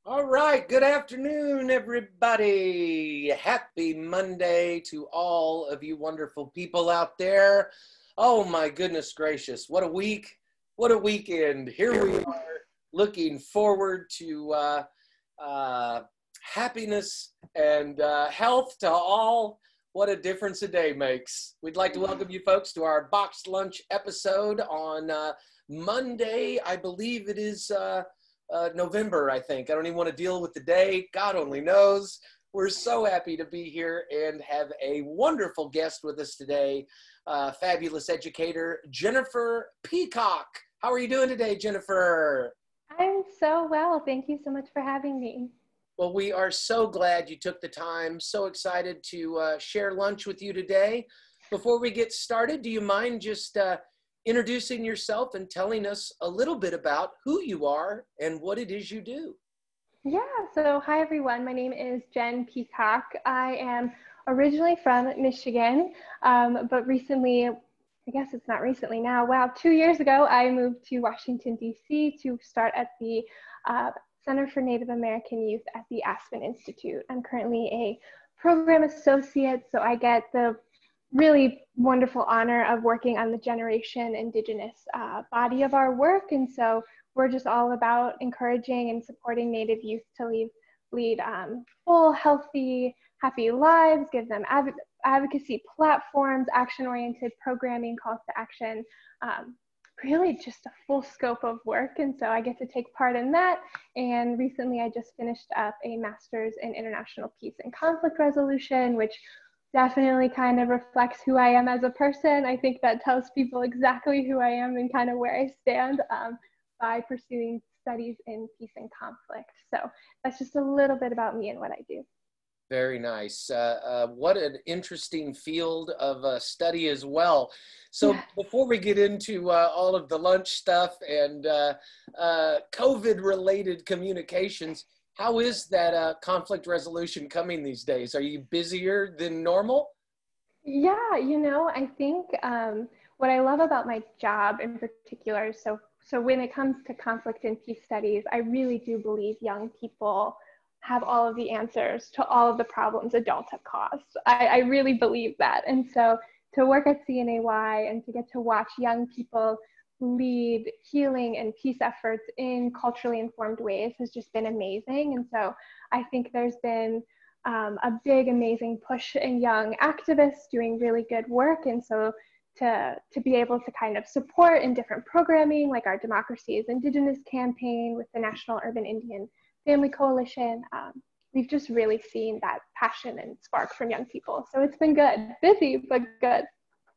All right, good afternoon, everybody. Happy Monday to all of you wonderful people out there. Oh my goodness gracious, what a week, what a weekend. Here we are looking forward to happiness and health to all. What a difference a day makes. We'd like to welcome you folks to our boxed lunch episode on Monday. I believe it is November, I think. I don't even want to deal with the day. God only knows. We're so happy to be here and have a wonderful guest with us today, fabulous educator, Jennifer Peacock. How are you doing today, Jennifer? I'm so well. Thank you so much for having me. Well, we are so glad you took the time. So excited to share lunch with you today. Before we get started, do you mind just introducing yourself and telling us a little bit about who you are and what it is you do? Yeah, so hi everyone. My name is Jen Peacock. I am originally from Michigan, but recently, I guess it's not recently now, wow, 2 years ago, I moved to Washington, D.C. to start at the Center for Native American Youth at the Aspen Institute. I'm currently a program associate, so I get the really wonderful honor of working on the Generation Indigenous body of our work. And so we're just all about encouraging and supporting Native youth to lead full, healthy, happy lives, give them advocacy platforms, action-oriented programming, calls to action, really just a full scope of work. And so I get to take part in that. And recently I just finished up a master's in international peace and conflict resolution, which definitely kind of reflects who I am as a person. I think that tells people exactly who I am and kind of where I stand by pursuing studies in peace and conflict. So that's just a little bit about me and what I do. Very nice. What an interesting field of study as well. So before we get into all of the lunch stuff and COVID-related communications, how is that conflict resolution coming these days? Are you busier than normal? Yeah, I think what I love about my job in particular, so when it comes to conflict and peace studies, I really do believe young people have all of the answers to all of the problems adults have caused. I really believe that. And so to work at CNAY and to get to watch young people lead healing and peace efforts in culturally informed ways has just been amazing. And so I think there's been a big, amazing push in young activists doing really good work. And so to be able to kind of support in different programming, like our Democracy is Indigenous campaign with the National Urban Indian Family Coalition, we've just really seen that passion and spark from young people. So it's been good, busy, but good.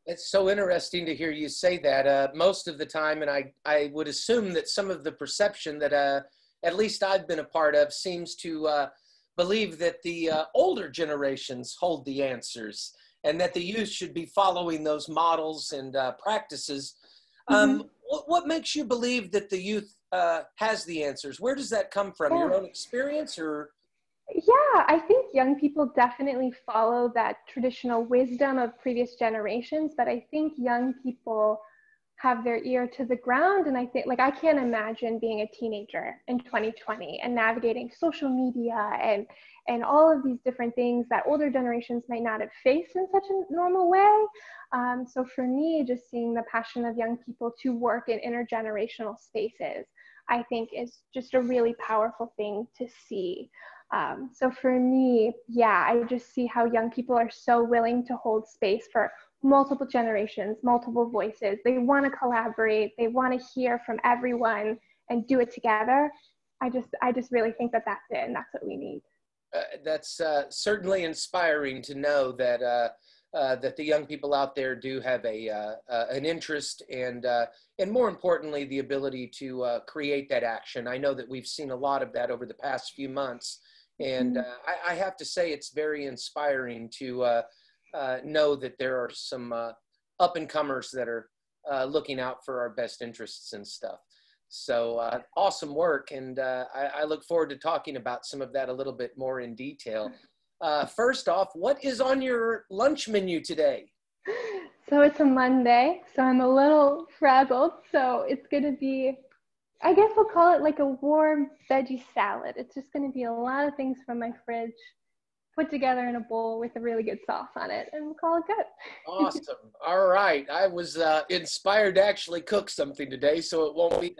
It's so interesting to hear you say that. Most of the time, and I would assume that some of the perception that at least I've been a part of seems to believe that the older generations hold the answers and that the youth should be following those models and practices. What makes you believe that the youth has the answers? Where does that come from? Your own experience or? Yeah, I think young people definitely follow that traditional wisdom of previous generations, but I think young people have their ear to the ground. And I think, like, I can't imagine being a teenager in 2020 and navigating social media and all of these different things that older generations might not have faced in such a normal way. So for me, just seeing the passion of young people to work in intergenerational spaces, I think is just a really powerful thing to see. So for me, yeah, I just see how young people are so willing to hold space for multiple generations, multiple voices. They want to collaborate. They want to hear from everyone and do it together. I just really think that that's it, and that's what we need. That's certainly inspiring to know that that the young people out there do have an interest and more importantly, the ability to create that action. I know that we've seen a lot of that over the past few months, and I have to say it's very inspiring to know that there are some up-and-comers that are looking out for our best interests and stuff. So awesome work, and I look forward to talking about some of that a little bit more in detail. First off, what is on your lunch menu today? So it's a Monday, so I'm a little frazzled. So it's going to be I guess we'll call it like a warm veggie salad. It's just going to be a lot of things from my fridge put together in a bowl with a really good sauce on it, and we'll call it good. Awesome. All right. I was inspired to actually cook something today, so it won't be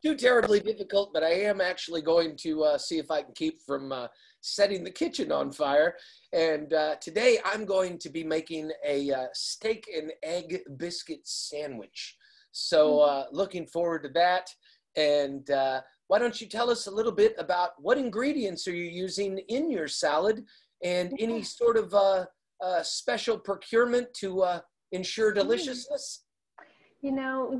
too terribly difficult, but I am actually going to see if I can keep from setting the kitchen on fire. And today I'm going to be making a steak and egg biscuit sandwich. So looking forward to that. And why don't you tell us a little bit about what ingredients are you using in your salad and any sort of special procurement to ensure deliciousness? You know,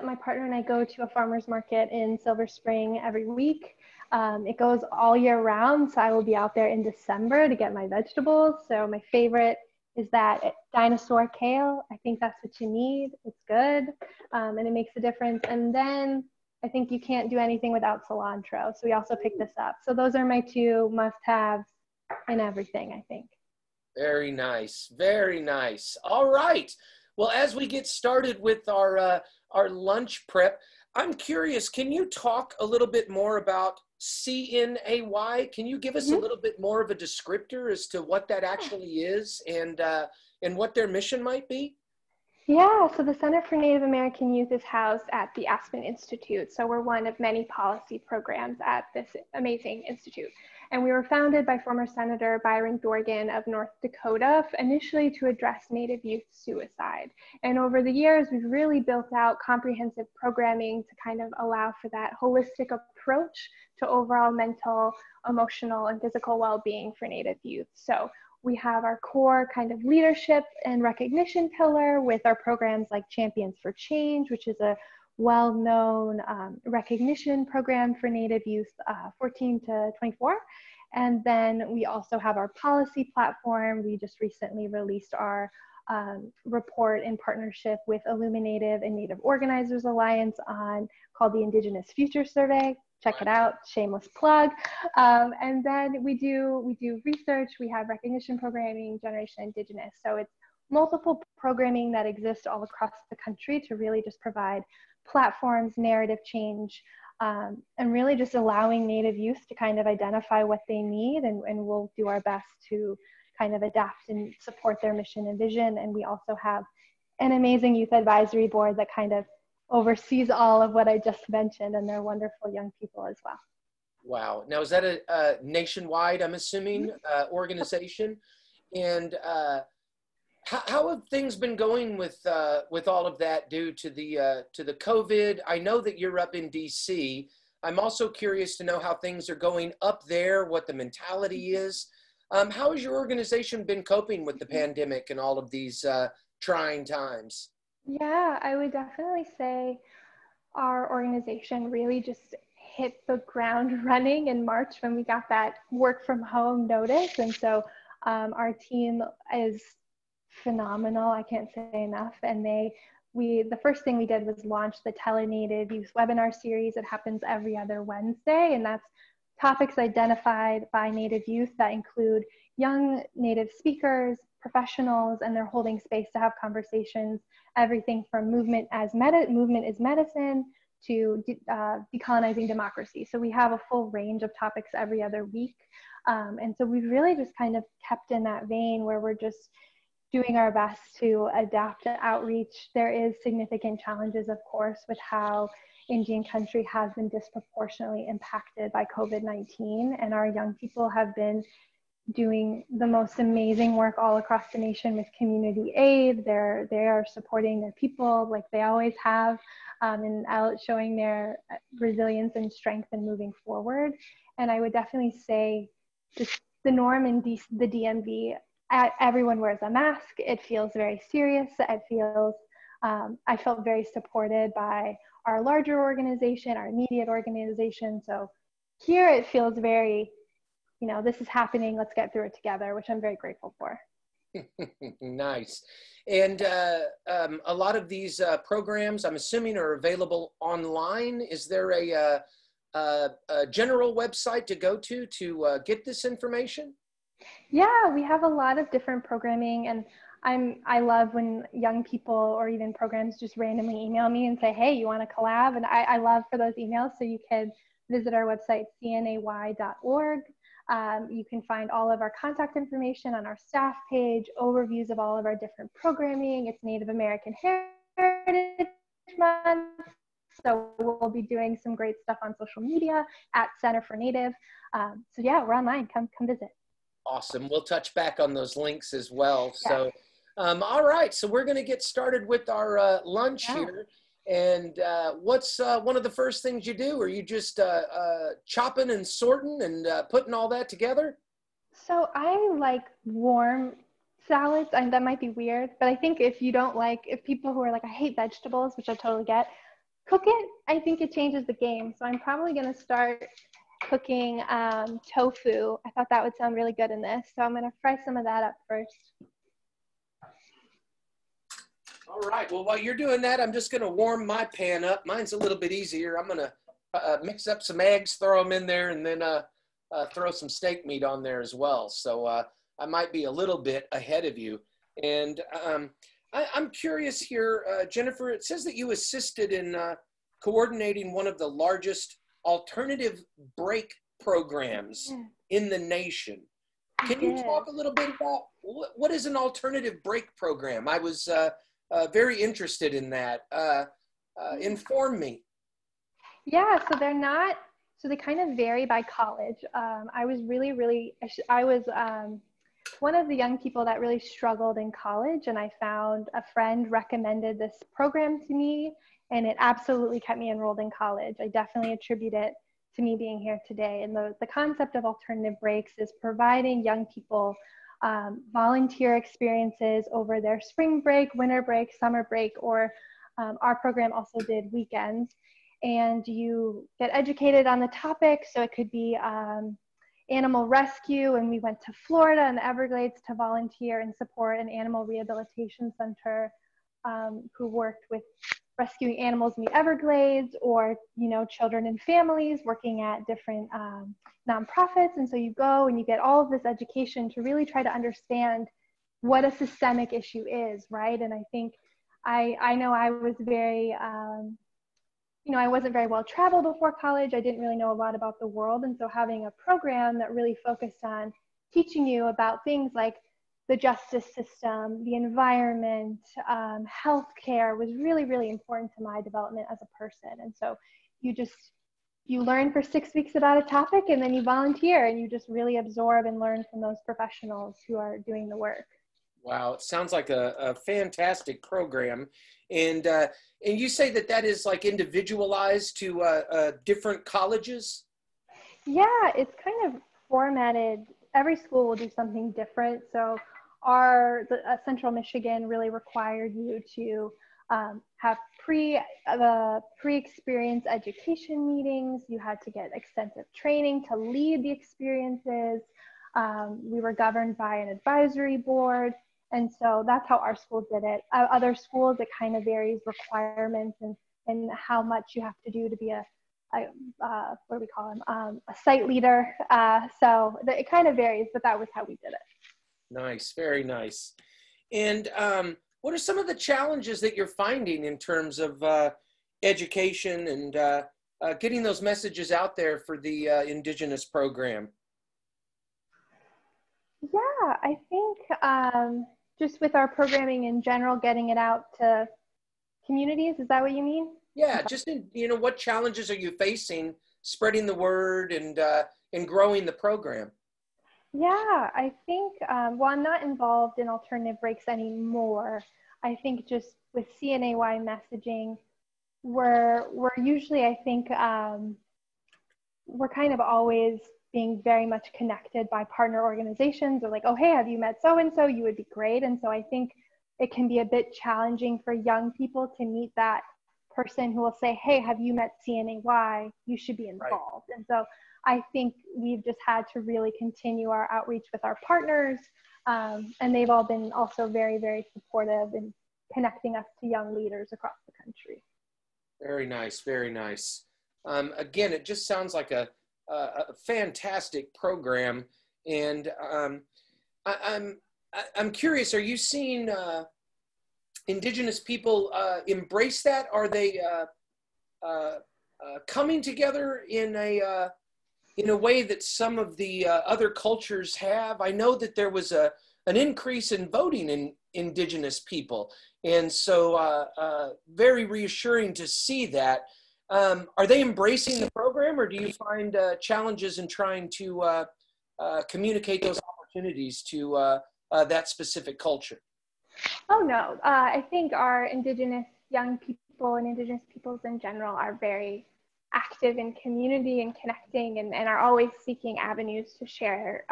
my partner and I go to a farmer's market in Silver Spring every week. It goes all year round, so I will be out there in December to get my vegetables. So my favorite is that dinosaur kale. I think that's what you need. It's good, and it makes a difference. And then I think you can't do anything without cilantro. So we also picked this up. So those are my two must-haves in everything, I think. Very nice. Very nice. All right. Well, as we get started with our lunch prep, I'm curious, can you talk a little bit more about CNAY? Can you give us a little bit more of a descriptor as to what that actually is and what their mission might be? Yeah, so the Center for Native American Youth is housed at the Aspen Institute. So we're one of many policy programs at this amazing institute. And we were founded by former Senator Byron Dorgan of North Dakota, initially to address Native youth suicide. And over the years, we've really built out comprehensive programming to kind of allow for that holistic approach to overall mental, emotional, and physical well-being for Native youth. So we have our core kind of leadership and recognition pillar with our programs like Champions for Change, which is a well-known recognition program for Native youth 14 to 24. And then we also have our policy platform. We just recently released our report in partnership with Illuminative and Native Organizers Alliance called the Indigenous Future Survey. Check it out, shameless plug. And then we do research, we have recognition programming, Generation Indigenous. So it's multiple programming that exists all across the country to really just provide platforms, narrative change, and really just allowing Native youth to kind of identify what they need, and we'll do our best to kind of adapt and support their mission and vision. And we also have an amazing youth advisory board that kind of oversees all of what I just mentioned, and they're wonderful young people as well. Wow. Now, is that a nationwide, I'm assuming, organization? And how have things been going with all of that due to the COVID? I know that you're up in DC. I'm also curious to know how things are going up there, what the mentality is. How has your organization been coping with the pandemic and all of these trying times? Yeah, I would definitely say our organization really just hit the ground running in March when we got that work from home notice. And so our team is phenomenal. I can't say enough. And the first thing we did was launch the Tele-Native Youth webinar series. It happens every other Wednesday, and that's topics identified by Native youth that include young Native speakers, professionals, and they're holding space to have conversations, everything from movement is medicine to decolonizing democracy. So we have a full range of topics every other week. And so we've really just kind of kept in that vein where we're just doing our best to adapt to outreach. There is significant challenges, of course, with how Indian country has been disproportionately impacted by COVID-19, and our young people have been doing the most amazing work all across the nation with community aid. They are supporting their people like they always have, and out showing their resilience and strength in moving forward. And I would definitely say just the norm in the DMV, everyone wears a mask. It feels very serious. I felt very supported by our larger organization, our immediate organization. So here it feels very, this is happening, let's get through it together, which I'm very grateful for. Nice. And a lot of these programs, I'm assuming, are available online. Is there a general website to go to get this information? Yeah, we have a lot of different programming, and I love when young people or even programs just randomly email me and say, hey, you want to collab? And I love for those emails. So you can visit our website, CNAY.org. You can find all of our contact information on our staff page, overviews of all of our different programming. It's Native American Heritage Month, so we'll be doing some great stuff on social media at Center for Native. So yeah, we're online. Come visit. Awesome. We'll touch back on those links as well. Yeah. So, all right. So we're going to get started with our lunch here. And what's one of the first things you do? Are you just chopping and sorting and putting all that together? So I like warm salads, and that might be weird, but I think if people who are like, I hate vegetables, which I totally get, cook it. I think it changes the game. So I'm probably going to start cooking tofu. I thought that would sound really good in this. So I'm going to fry some of that up first. All right. Well, while you're doing that, I'm just going to warm my pan up. Mine's a little bit easier. I'm going to mix up some eggs, throw them in there, and then throw some steak meat on there as well. So I might be a little bit ahead of you. And I'm curious here, Jennifer, it says that you assisted in coordinating one of the largest alternative break programs in the nation. Can you talk a little bit about what is an alternative break program? I was very interested in that. Inform me. Yeah, so they kind of vary by college. I was one of the young people that really struggled in college, and I found a friend recommended this program to me, and it absolutely kept me enrolled in college. I definitely attribute it to me being here today. And the concept of alternative breaks is providing young people volunteer experiences over their spring break, winter break, summer break, or our program also did weekends. And you get educated on the topic. So it could be animal rescue, and we went to Florida and the Everglades to volunteer and support an animal rehabilitation center who worked with rescuing animals in the Everglades, or children and families working at different nonprofits. And so you go and you get all of this education to really try to understand what a systemic issue is, right? And I think I know I was very I wasn't very well traveled before college. I didn't really know a lot about the world. And so having a program that really focused on teaching you about things like the justice system, the environment, healthcare was really, really important to my development as a person. And so you learn for 6 weeks about a topic, and then you volunteer, and you just really absorb and learn from those professionals who are doing the work. Wow, it sounds like a fantastic program. And you say that is like individualized to different colleges? Yeah, it's kind of formatted. Every school will do something different. So Central Michigan really required you to have pre-experience education meetings. You had to get extensive training to lead the experiences. We were governed by an advisory board. And so that's how our school did it. Other schools, it kind of varies requirements and how much you have to do to be a what do we call them? A site leader. So it kind of varies, but that was how we did it. Nice, very nice. And what are some of the challenges that you're finding in terms of education and getting those messages out there for the Indigenous program? Yeah, I think just with our programming in general, getting it out to communities, is that what you mean? Yeah, just what challenges are you facing spreading the word and growing the program? Yeah, I think, well, I'm not involved in alternative breaks anymore. I think just with CNAY messaging, we're usually, I think, we're kind of always being very much connected by partner organizations, or like, oh, hey, have you met so-and-so? You would be great. And so I think it can be a bit challenging for young people to meet that person who will say, hey, have you met CNAY? You should be involved. Right. And so I think we've just had to really continue our outreach with our partners. And they've all been also very, very supportive in connecting us to young leaders across the country. Very nice, very nice. Again, it just sounds like a fantastic program. And I'm curious, are you seeing Indigenous people embrace that? Are they coming together in a way that some of the other cultures have? I know that there was an increase in voting in Indigenous people, and so very reassuring to see that. Are they embracing the program, or do you find challenges in trying to communicate those opportunities to that specific culture? Oh no, I think our Indigenous young people and Indigenous peoples in general are very active in community and connecting, and are always seeking avenues to share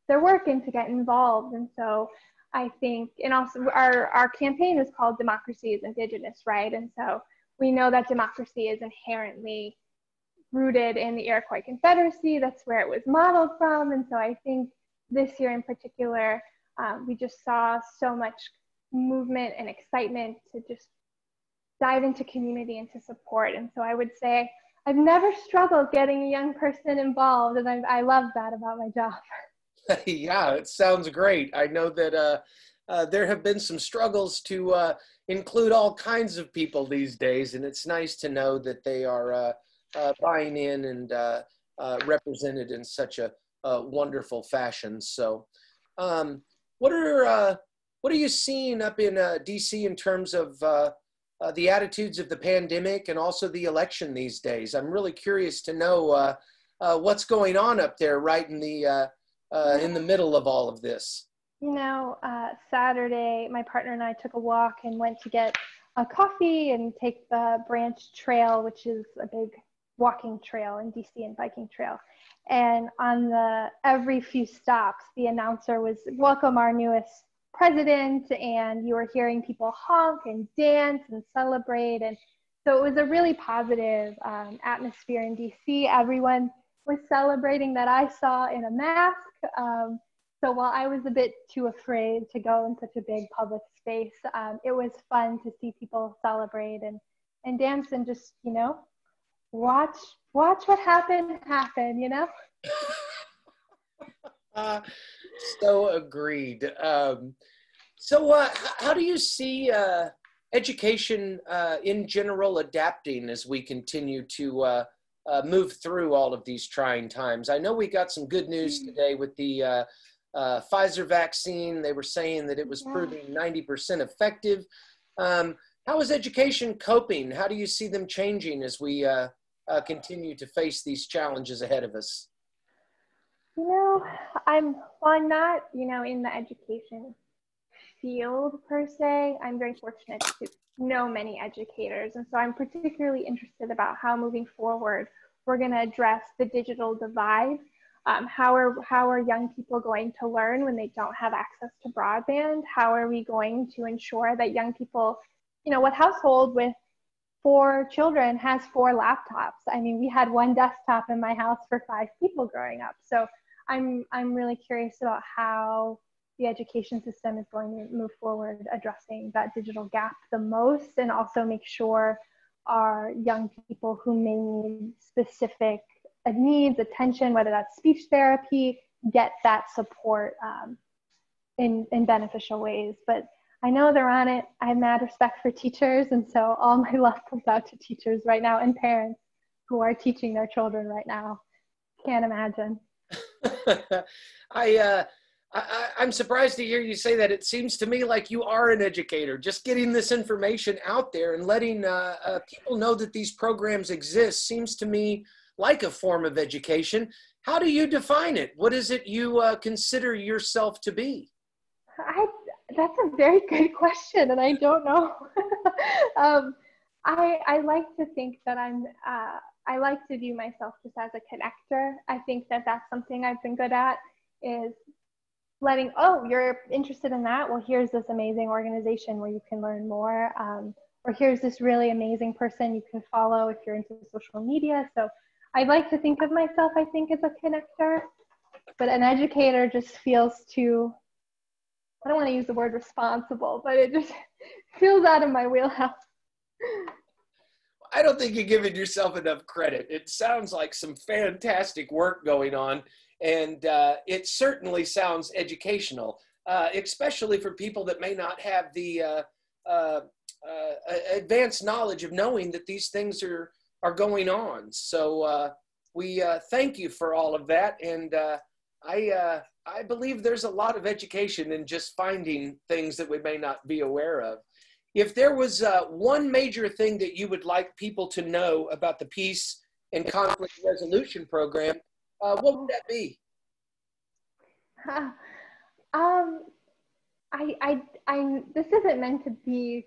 their work and to get involved. And so I think, and also our campaign is called Democracy is Indigenous, right? And so we know that democracy is inherently rooted in the Iroquois Confederacy. That's where it was modeled from. And so I think this year in particular, we just saw so much movement and excitement to just dive into community and to support. And so I would say I've never struggled getting a young person involved, and I love that about my job. Yeah, it sounds great. I know that there have been some struggles to include all kinds of people these days, and it's nice to know that they are buying in and represented in such a wonderful fashion. So what are you seeing up in DC in terms of the attitudes of the pandemic and also the election these days? I'm really curious to know what's going on up there right in the middle of all of this. You know, Saturday, my partner and I took a walk and went to get a coffee and take the Branch Trail, which is a big walking trail in DC, and biking trail. And on every few stops, the announcer was, "Welcome our newest president," and you were hearing people honk and dance and celebrate. And so it was a really positive atmosphere in DC. Everyone was celebrating that I saw in a mask. So while I was a bit too afraid to go in such a big public space, it was fun to see people celebrate and dance and just, watch what happened happen. So agreed. So how do you see education in general adapting as we continue to move through all of these trying times? I know we got some good news today with the Pfizer vaccine. They were saying that it was proving 90% effective. How is education coping? How do you see them changing as we continue to face these challenges ahead of us? I'm not, in the education field per se. I'm very fortunate to know many educators. And so I'm particularly interested about how moving forward, we're going to address the digital divide. How are young people going to learn when they don't have access to broadband? How are we going to ensure that young people, what household with 4 children has 4 laptops? I mean, we had 1 desktop in my house for 5 people growing up. So I'm really curious about how the education system is going to move forward addressing that digital gap the most, and also make sure our young people who may need specific needs, attention, whether that's speech therapy, get that support in beneficial ways. But I know they're on it. I have mad respect for teachers, and so all my love comes out to teachers right now and parents who are teaching their children right now. Can't imagine. I'm surprised to hear you say that. It seems to me like you are an educator, just getting this information out there and letting people know that these programs exist seems to me like a form of education. How do you define it? What is it you consider yourself to be? That's a very good question, and I don't know. I like to think that I like to view myself just as a connector. I think that that's something I've been good at, is letting, oh, you're interested in that? Well, here's this amazing organization where you can learn more. Or here's this really amazing person you can follow if you're into social media. So I like to think of myself, I think, as a connector, but an educator just feels too, I don't want to use the word responsible, but it just feels out of my wheelhouse. I don't think you're giving yourself enough credit. It sounds like some fantastic work going on, and it certainly sounds educational. especially for people that may not have the advanced knowledge of knowing that these things are going on. So we thank you for all of that. And I believe there's a lot of education in just finding things that we may not be aware of. If there was one major thing that you would like people to know about the Peace and Conflict Resolution Program, what would that be? This isn't meant to be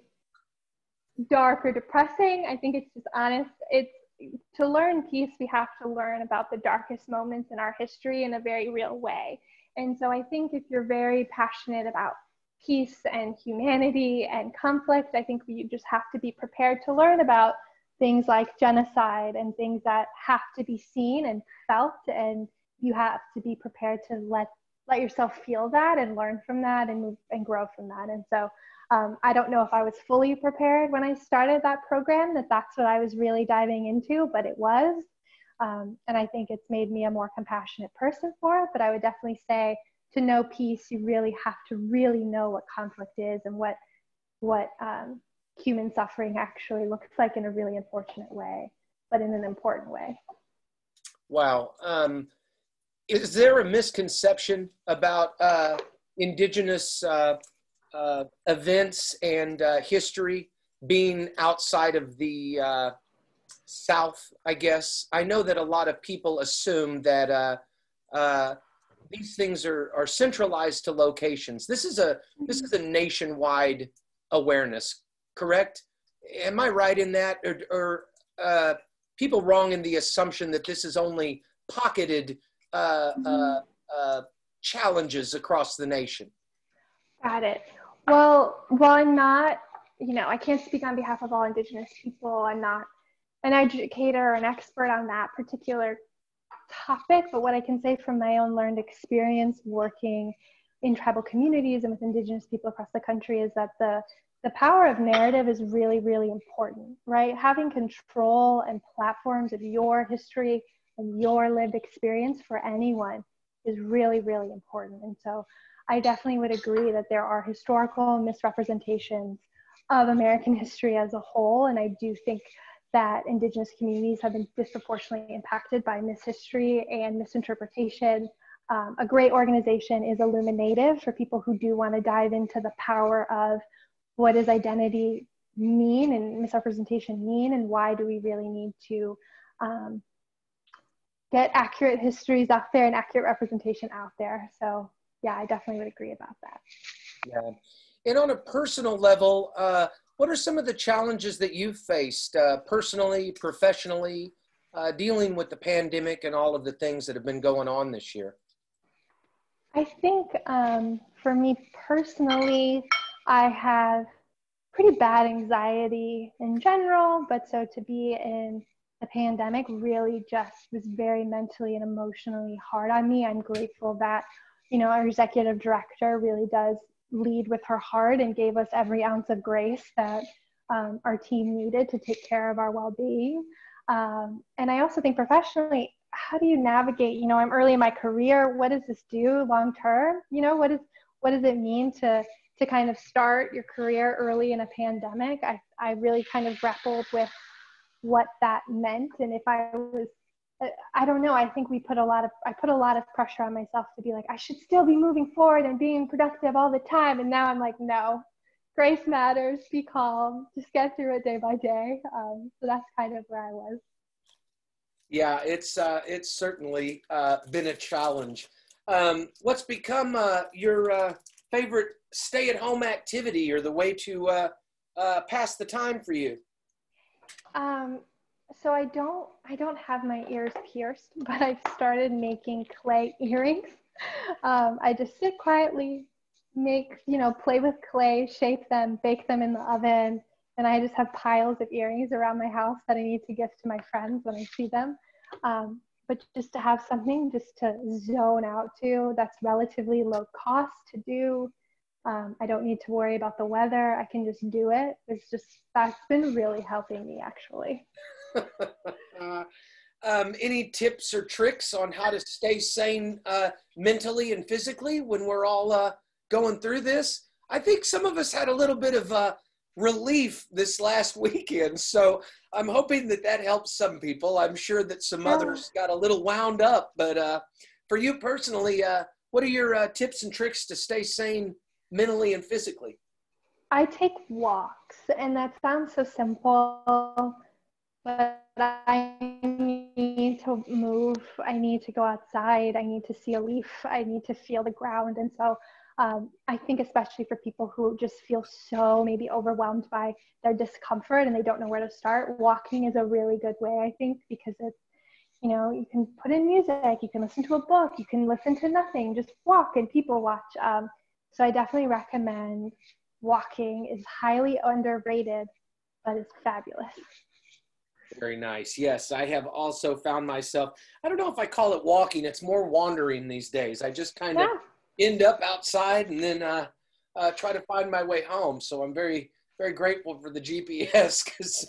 dark or depressing. I think it's just honest. It's to learn peace, we have to learn about the darkest moments in our history in a very real way. And so I think if you're very passionate about peace and humanity and conflict, I think we just have to be prepared to learn about things like genocide and things that have to be seen and felt, and you have to be prepared to let yourself feel that and learn from that and move and grow from that. And so I don't know if I was fully prepared when I started that program, that's what I was really diving into, but it was. And I think it's made me a more compassionate person for it. But I would definitely say to know peace, you really have to really know what conflict is and what human suffering actually looks like in a really unfortunate way, but in an important way. Wow. Is there a misconception about Indigenous events and history being outside of the South, I guess? I know that a lot of people assume that these things are centralized to locations. This is a nationwide awareness, correct? Am I right in that? Or people wrong in the assumption that this is only pocketed challenges across the nation? Got it. Well, I'm not, I can't speak on behalf of all Indigenous people. I'm not an educator or an expert on that particular topic, but what I can say from my own learned experience working in tribal communities and with Indigenous people across the country is that the power of narrative is really, really important, right? Having control and platforms of your history and your lived experience for anyone is really, really important. And so I definitely would agree that there are historical misrepresentations of American history as a whole. And I do think that Indigenous communities have been disproportionately impacted by mishistory and misinterpretation. A great organization is Illuminative for people who do want to dive into the power of what does identity mean and misrepresentation mean, and why do we really need to get accurate histories out there and accurate representation out there. So yeah, I definitely would agree about that. Yeah. And on a personal level, what are some of the challenges that you've faced personally, professionally, dealing with the pandemic and all of the things that have been going on this year? I think for me personally, I have pretty bad anxiety in general, but so to be in the pandemic really just was very mentally and emotionally hard on me. I'm grateful that, our executive director really does lead with her heart and gave us every ounce of grace that our team needed to take care of our well-being. And I also think professionally, how do you navigate, I'm early in my career, what does this do long-term? What does it mean to kind of start your career early in a pandemic? I really kind of grappled with what that meant. And if I don't know, I think I put a lot of pressure on myself to be like, I should still be moving forward and being productive all the time. And now I'm like, no, grace matters, be calm, just get through it day by day. So that's kind of where I was. Yeah, it's certainly been a challenge. What's become your favorite stay-at-home activity or the way to pass the time for you? So I don't have my ears pierced, but I've started making clay earrings. I just sit quietly, play with clay, shape them, bake them in the oven. And I just have piles of earrings around my house that I need to gift to my friends when I see them. But just to have something just to zone out to that's relatively low cost to do. I don't need to worry about the weather. I can just do it. That's been really helping me actually. Any tips or tricks on how to stay sane mentally and physically when we're all going through this. I think some of us had a little bit of relief this last weekend. So I'm hoping that that helps some people. I'm sure that some others got a little wound up. But for you personally, what are your tips and tricks to stay sane mentally and physically? I take walks, and that sounds so simple, but I need to move. I need to go outside. I need to see a leaf. I need to feel the ground. And so I think especially for people who just feel so maybe overwhelmed by their discomfort and they don't know where to start, walking is a really good way, I think, because it's, you know, you can put in music, you can listen to a book, you can listen to nothing, just walk and people watch. So I definitely recommend walking. Is highly underrated, but it's fabulous. Very nice. Yes, I have also found myself, I don't know if I call it walking, it's more wandering these days. I just kind of end up outside and then try to find my way home. So I'm very, very grateful for the GPS because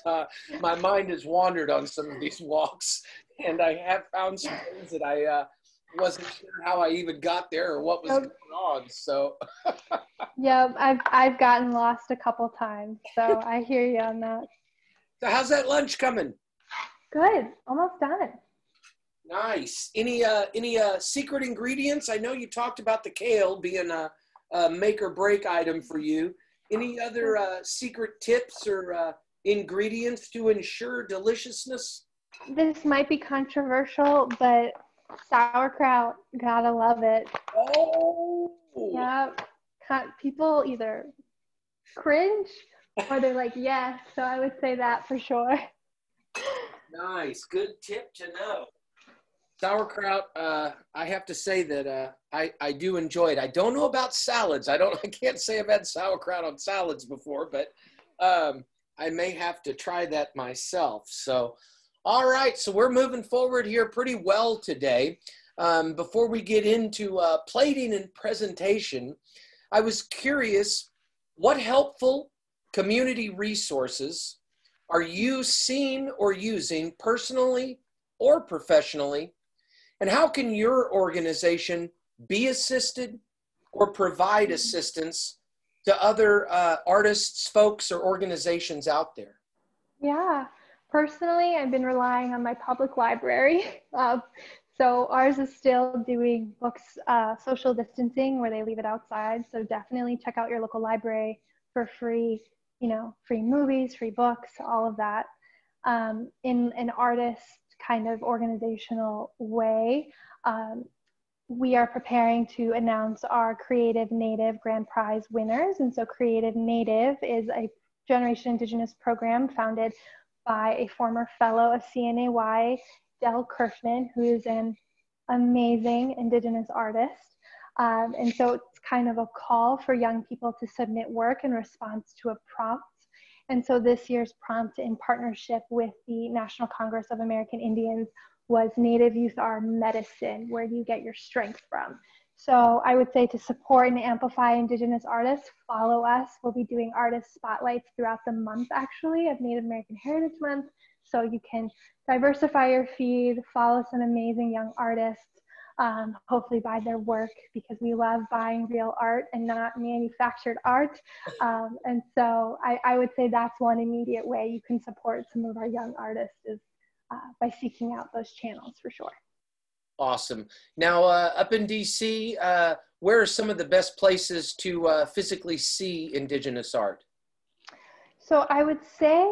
my mind has wandered on some of these walks, and I have found some things that I wasn't sure how I even got there or what was going on. So yeah, I've gotten lost a couple times, so I hear you on that. So how's that lunch coming? Good, almost done. Nice. Any secret ingredients? I know you talked about the kale being a make or break item for you. Any other secret tips or ingredients to ensure deliciousness? This might be controversial, but sauerkraut, gotta love it. Oh. Yeah, people either cringe or they're like, yes. So I would say that for sure. Nice. Good tip to know. Sauerkraut, I have to say that I do enjoy it. I don't know about salads. I can't say I've had sauerkraut on salads before, but I may have to try that myself. So, all right. So we're moving forward here pretty well today. Before we get into plating and presentation, I was curious, what helpful community resources are you seeing or using personally or professionally? And how can your organization be assisted or provide assistance to other artists, folks, or organizations out there? Yeah, personally, I've been relying on my public library. So ours is still doing books, social distancing, where they leave it outside. So definitely check out your local library for free, free movies, free books, all of that. In an artist kind of organizational way, we are preparing to announce our Creative Native Grand Prize winners. And so Creative Native is a Generation Indigenous program founded by a former fellow of CNAY, Del Kerfman, who is an amazing Indigenous artist. And so it's kind of a call for young people to submit work in response to a prompt. And so this year's prompt, in partnership with the National Congress of American Indians, was Native Youth Are Medicine. Where do you get your strength from? So I would say, to support and amplify Indigenous artists, follow us. We'll be doing artist spotlights throughout the month, actually, of Native American Heritage Month. So you can diversify your feed, follow some amazing young artists, hopefully buy their work, because we love buying real art and not manufactured art. And so I would say that's one immediate way you can support some of our young artists, is by seeking out those channels for sure. Awesome. Now, up in DC, where are some of the best places to physically see Indigenous art? So I would say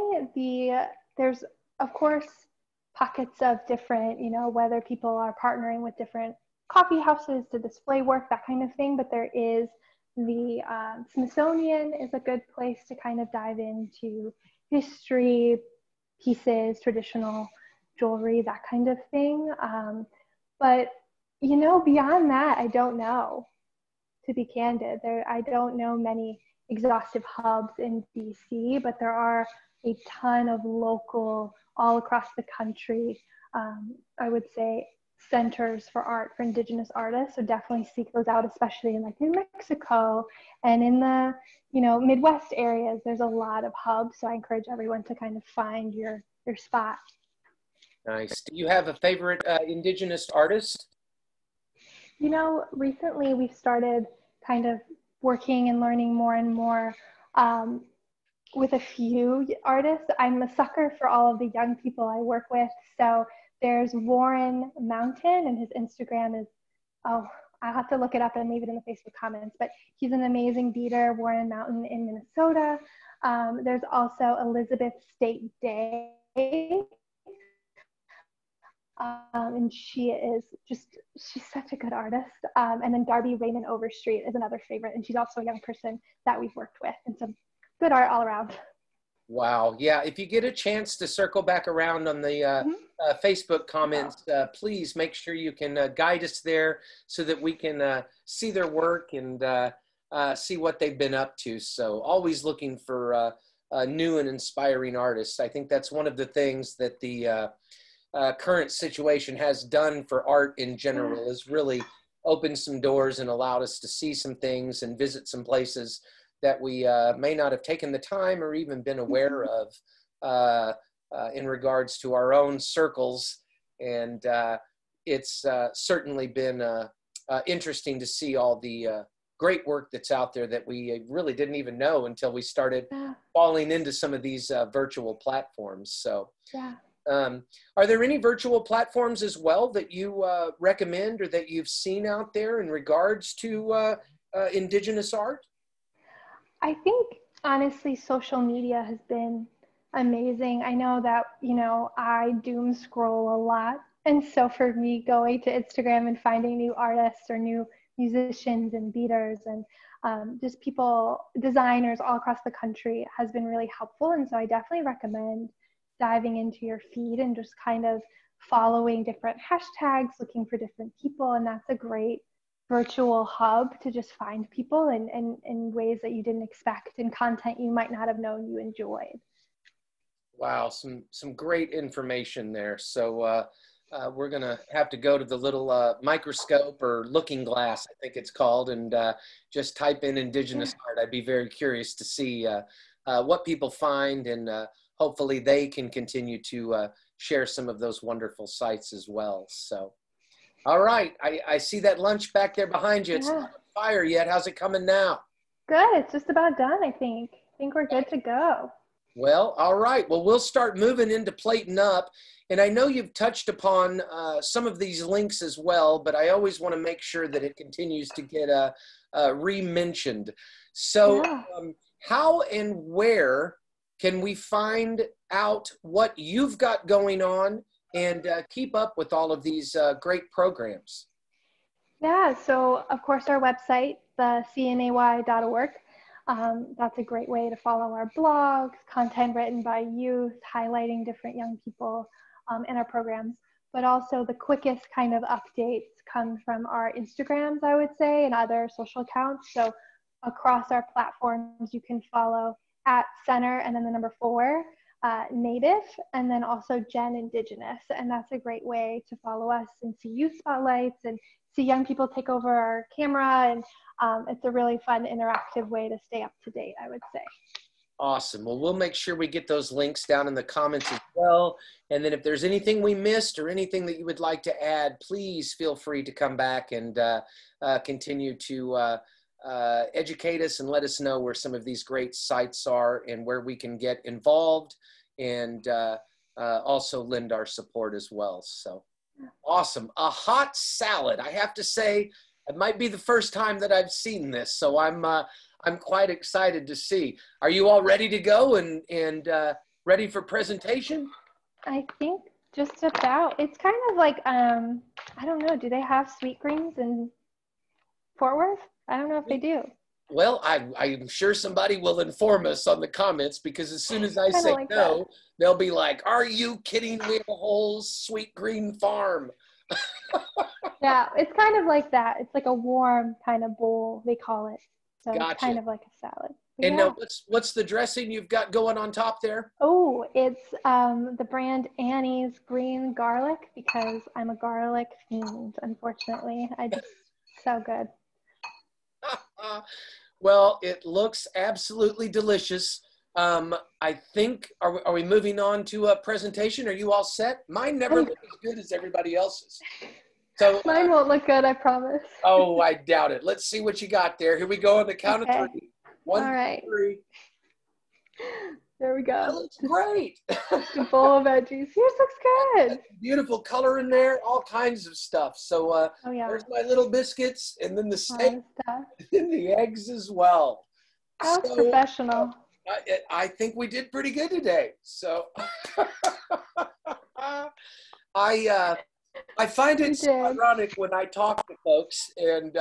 there's, of course, pockets of different, whether people are partnering with different coffee houses to display work, that kind of thing. But there is the Smithsonian is a good place to kind of dive into history pieces, traditional jewelry, that kind of thing. But, beyond that, I don't know, to be candid. I don't know many exhaustive hubs in DC, but there are a ton of local, all across the country, I would say, centers for art for Indigenous artists. So definitely seek those out, especially in New Mexico and in the, Midwest areas. There's a lot of hubs. So I encourage everyone to kind of find your spot. Nice. Do you have a favorite Indigenous artist? Recently we've started kind of working and learning more and more with a few artists. I'm a sucker for all of the young people I work with. So there's Warren Mountain, and his Instagram is, oh, I'll have to look it up and leave it in the Facebook comments, but he's an amazing beater, Warren Mountain in Minnesota. There's also Elizabeth State Day. And she's such a good artist. And then Darby Raymond Overstreet is another favorite, and she's also a young person that we've worked with, and some good art all around. Wow. Yeah. If you get a chance to circle back around on the Facebook comments, please make sure you can guide us there so that we can see their work and see what they've been up to. So always looking for new and inspiring artists. I think that's one of the things that the current situation has done for art in general, is really opened some doors and allowed us to see some things and visit some places that we may not have taken the time or even been aware of in regards to our own circles. And it's certainly been interesting to see all the great work that's out there that we really didn't even know until we started falling into some of these virtual platforms. So are there any virtual platforms as well that you recommend or that you've seen out there in regards to Indigenous art? I think, honestly, social media has been amazing. I know that, you know, I doom scroll a lot. And so for me, going to Instagram and finding new artists or new musicians and beaters and just people, designers all across the country has been really helpful. And so I definitely recommend diving into your feed and just kind of following different hashtags, looking for different people. And that's a great virtual hub to just find people in ways that you didn't expect, and content you might not have known you enjoyed. Wow, some great information there. So we're gonna have to go to the little microscope or looking glass, I think it's called, and just type in Indigenous art. I'd be very curious to see what people find, and hopefully they can continue to share some of those wonderful sites as well. So. All right, I see that lunch back there behind you. It's not on fire yet. How's it coming now? Good, it's just about done, I think. I think we're good to go. Well, all right. Well, we'll start moving into plating up. And I know you've touched upon some of these links as well, but I always want to make sure that it continues to get re-mentioned. So how and where can we find out what you've got going on and keep up with all of these great programs? Yeah, so of course our website, the CNAY.org, that's a great way to follow our blogs, content written by youth, highlighting different young people in our programs. But also the quickest kind of updates come from our Instagrams, I would say, and other social accounts. So across our platforms, you can follow @center and then the number 4. Native, and then also Gen Indigenous. And that's a great way to follow us and see youth spotlights and see young people take over our camera. And it's a really fun, interactive way to stay up to date, I would say. Awesome. Well, we'll make sure we get those links down in the comments as well. And then if there's anything we missed or anything that you would like to add, please feel free to come back and continue to educate us and let us know where some of these great sites are and where we can get involved and also lend our support as well. So awesome. A hot salad. I have to say, it might be the first time that I've seen this, so I'm quite excited to see. Are you all ready to go and ready for presentation? I think just about. It's kind of like, I don't know, do they have sweet greens in Fort Worth? I don't know if they do. Well, I'm sure somebody will inform us on the comments, because as soon as I say like no, they'll be like, are you kidding me? A whole sweet green farm. Yeah, it's kind of like that. It's like a warm kind of bowl, they call it. So Gotcha. It's kind of like a salad. But and now what's the dressing you've got going on top there? Oh, it's the brand Annie's green garlic, because I'm a garlic fiend, unfortunately. So good. Well, it looks absolutely delicious. I think, are we moving on to a presentation? Are you all set? Mine never look as good as everybody else's. So, Mine won't look good, I promise. oh, I doubt it. Let's see what you got there. Here we go on the count of Okay. three. One, All right. 3. There we go. That looks great. Just a bowl of veggies. Yours looks good. Beautiful color in there, all kinds of stuff. So Oh yeah. there's my little biscuits, and then the All steak this stuff. and the eggs as well. That was So, professional. I think we did pretty good today. So I find it so ironic when I talk to folks, and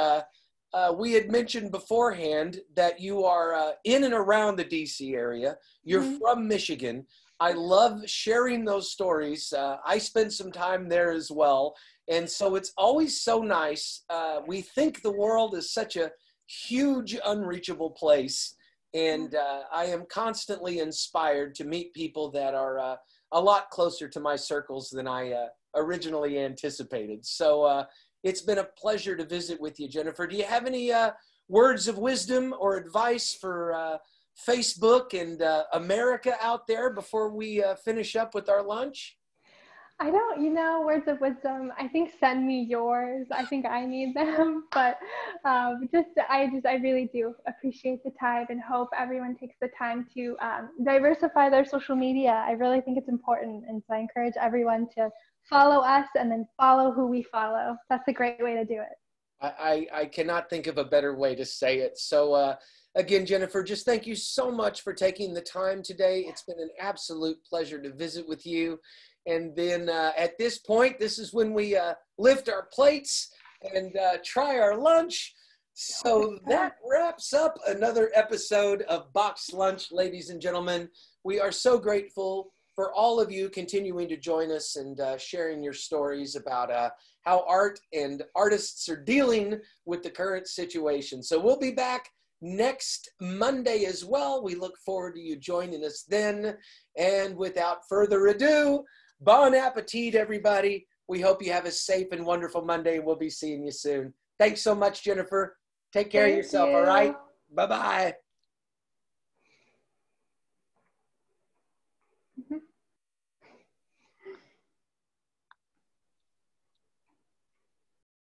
we had mentioned beforehand that you are in and around the DC area. You're from Michigan. I love sharing those stories. I spent some time there as well. And so it's always so nice. We think the world is such a huge, unreachable place. And I am constantly inspired to meet people that are a lot closer to my circles than I originally anticipated. So it's been a pleasure to visit with you, Jennifer. Do you have any words of wisdom or advice for Facebook and America out there before we finish up with our lunch? I don't, words of wisdom. I think send me yours. I think I need them, but I really do appreciate the time and hope everyone takes the time to diversify their social media. I really think it's important. And so I encourage everyone to follow us and then follow who we follow. That's a great way to do it. I cannot think of a better way to say it. So again, Jennifer, just thank you so much for taking the time today. It's been an absolute pleasure to visit with you. And then at this point, this is when we lift our plates and try our lunch. So that wraps up another episode of Box Lunch, ladies and gentlemen. We are so grateful for all of you continuing to join us and sharing your stories about how art and artists are dealing with the current situation. So we'll be back next Monday as well. We look forward to you joining us then. And without further ado, bon appetit, everybody. We hope you have a safe and wonderful Monday. We'll be seeing you soon. Thanks so much, Jennifer. Take care of yourself, all right? Bye-bye.